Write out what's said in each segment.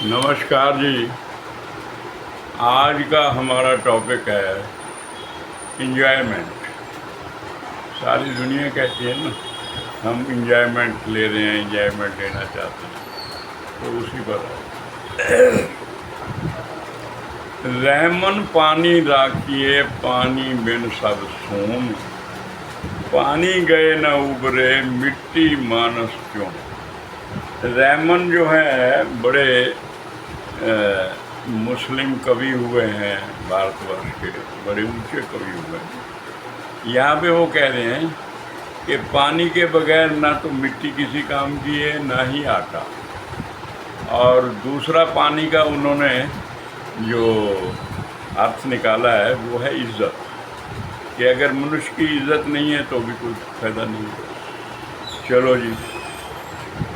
नमस्कार जी। आज का हमारा टॉपिक है इंजॉयमेंट। सारी दुनिया कहती है ना, हम इंजॉयमेंट ले रहे हैं, इंजॉयमेंट लेना चाहते हैं, तो उसी पर है। रहमन पानी राखिए, पानी बिन सब सोम, पानी गए न उबरे, मिट्टी मानस क्यों। रहमन जो है बड़े मुस्लिम कवि हुए हैं, भारतवर्ष के बड़े ऊंचे कवि हुए हैं। यहाँ पे वो कह रहे हैं कि पानी के बगैर ना तो मिट्टी किसी काम की है, ना ही आटा। और दूसरा पानी का उन्होंने जो अर्थ निकाला है वो है इज्जत, कि अगर मनुष्य की इज्जत नहीं है तो भी कोई फायदा नहीं है। चलो जी,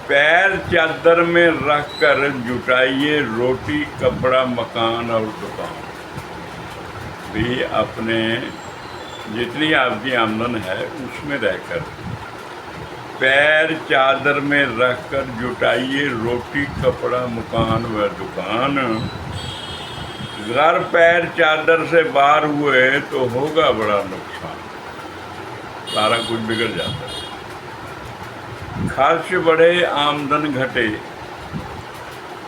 पैर चादर में रख कर जुटाइए, रोटी कपड़ा मकान और दुकान। भी अपने जितनी आपकी आमदन है उसमें रहकर पैर चादर में रख कर जुटाइए, रोटी कपड़ा मकान व दुकान। घर पैर चादर से बाहर हुए तो होगा बड़ा नुकसान, सारा कुछ बिगड़ जाता है। खर्च बढ़े आमदन घटे,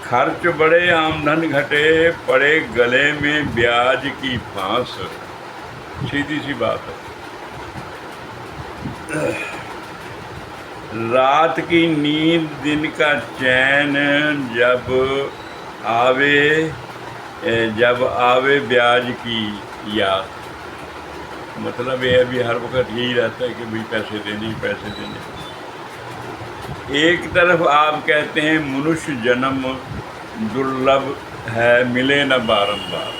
खर्च बढ़े आमदन घटे, पड़े गले में ब्याज की फांस। सीधी सी बात है। रात की नींद दिन का चैन, जब आवे ब्याज की याद। मतलब ये अभी हर वक्त यही रहता है कि भाई पैसे देने, पैसे देने। एक तरफ आप कहते हैं मनुष्य जन्म दुर्लभ है, मिले न बारंबार।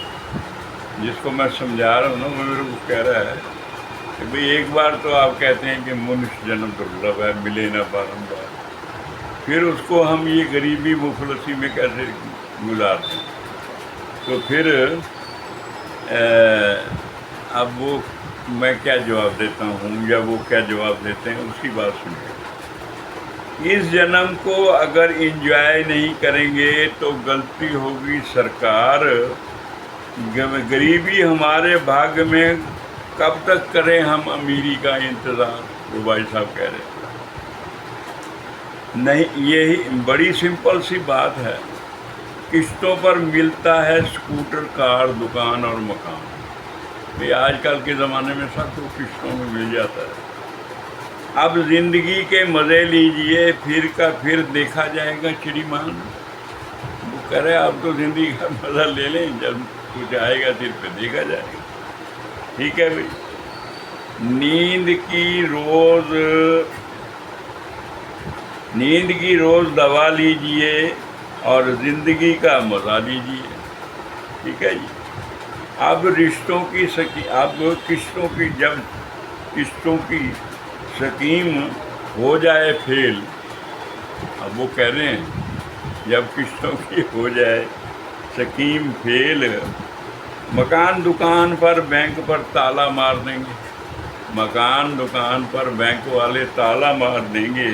जिसको मैं समझा रहा हूँ ना, वो मेरे को कह रहा है कि भाई एक बार तो आप कहते हैं कि मनुष्य जन्म दुर्लभ है, मिले न बारंबार, फिर उसको हम ये गरीबी मुफलसी में कैसे गुजारते हैं। तो फिर अब वो मैं क्या जवाब देता हूँ या वो क्या जवाब देते हैं, उसकी बात सुनिए। इस जन्म को अगर एंजॉय नहीं करेंगे तो गलती होगी सरकार। गरीबी हमारे भाग्य में, कब तक करें हम अमीरी का इंतज़ार। वो भाई साहब कह रहे नहीं, यही बड़ी सिंपल सी बात है। किस्तों पर मिलता है स्कूटर, कार, दुकान और मकान। ये आजकल के ज़माने में सब तो किस्तों में मिल जाता है। अब ज़िंदगी के मज़े लीजिए, फिर का फिर देखा जाएगा चिड़ीमान। वो कह रहे आप तो ज़िंदगी का मज़ा ले लें, जब कुछ आएगा फिर पे देखा जाएगा। ठीक है भाई। नींद की रोज़ दवा लीजिए और ज़िंदगी का मज़ा लीजिए। ठीक है जी। अब किस्तों की स्कीम हो जाए फेल। अब वो कह रहे हैं जब किस्तों की हो जाए स्कीम फेल, मकान दुकान पर बैंक पर ताला मार देंगे। मकान दुकान पर बैंक वाले ताला मार देंगे।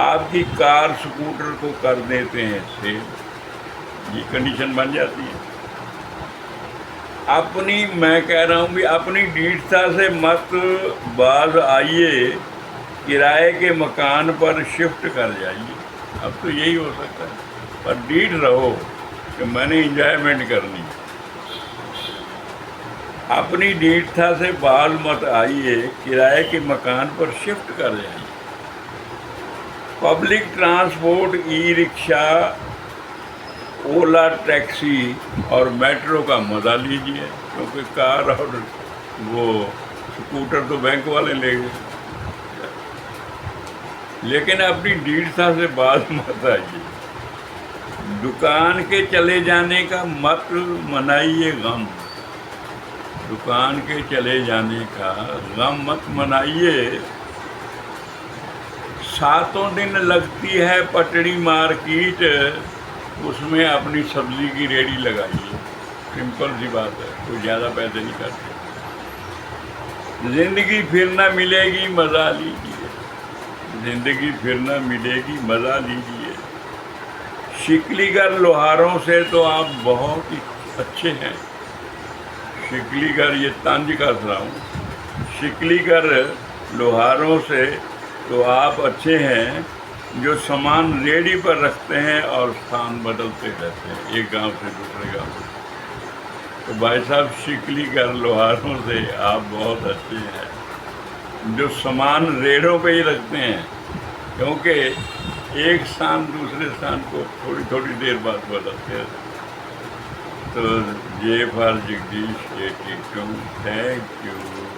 आपकी कार स्कूटर को कर देते हैं सेल। ये कंडीशन बन जाती है। मैं कह रहा हूँ भी अपनी दृढ़ता से मत बाज आइए, किराए के मकान पर शिफ्ट कर जाइए। अब तो यही हो सकता है, पर दृढ़ रहो कि मैंने इंजॉयमेंट करनी। अपनी दृढ़ता से बाज मत आइए, किराए के मकान पर शिफ्ट कर जाइए। पब्लिक ट्रांसपोर्ट, ई रिक्शा, ओला टैक्सी और मेट्रो का मज़ा लीजिए, क्योंकि कार और वो स्कूटर तो बैंक वाले ले गए। लेकिन अपनी दृढ़ता से बात मत आइए। दुकान के चले जाने का मत मनाइए गम। दुकान के चले जाने का गम मत मनाइए। 7 दिन लगती है पटड़ी मार्केट, उसमें अपनी सब्जी की रेडी लगाइए। सिंपल सी बात है, कोई ज़्यादा पैसे नहीं करते। ज़िंदगी फिर ना मिलेगी, मज़ा लीजिए। زندگی پھر نہ ملے گی، مزہ لیجیے۔ شکلی گر لوہاروں سے تو آپ بہت ہی اچھے ہیں۔ شکلی گر، یہ طنز کر رہا ہوں، شکلی گر لوہاروں سے تو آپ اچھے ہیں، جو سامان ریڑھی پر رکھتے ہیں اور ستھان بدلتے رہتے ہیں ایک گاؤں سے دوسرے گاؤں میں۔ تو بھائی صاحب، شکلی گر لوہاروں سے آپ بہت اچھے ہیں، جو سامان ریڑھوں پہ ہی رکھتے ہیں، کیونکہ ایک ستھان دوسرے ستھان کو تھوڑی تھوڑی دیر بعد بدلتے ہیں۔ تو جے فار جگدیش 82، تھینک یو۔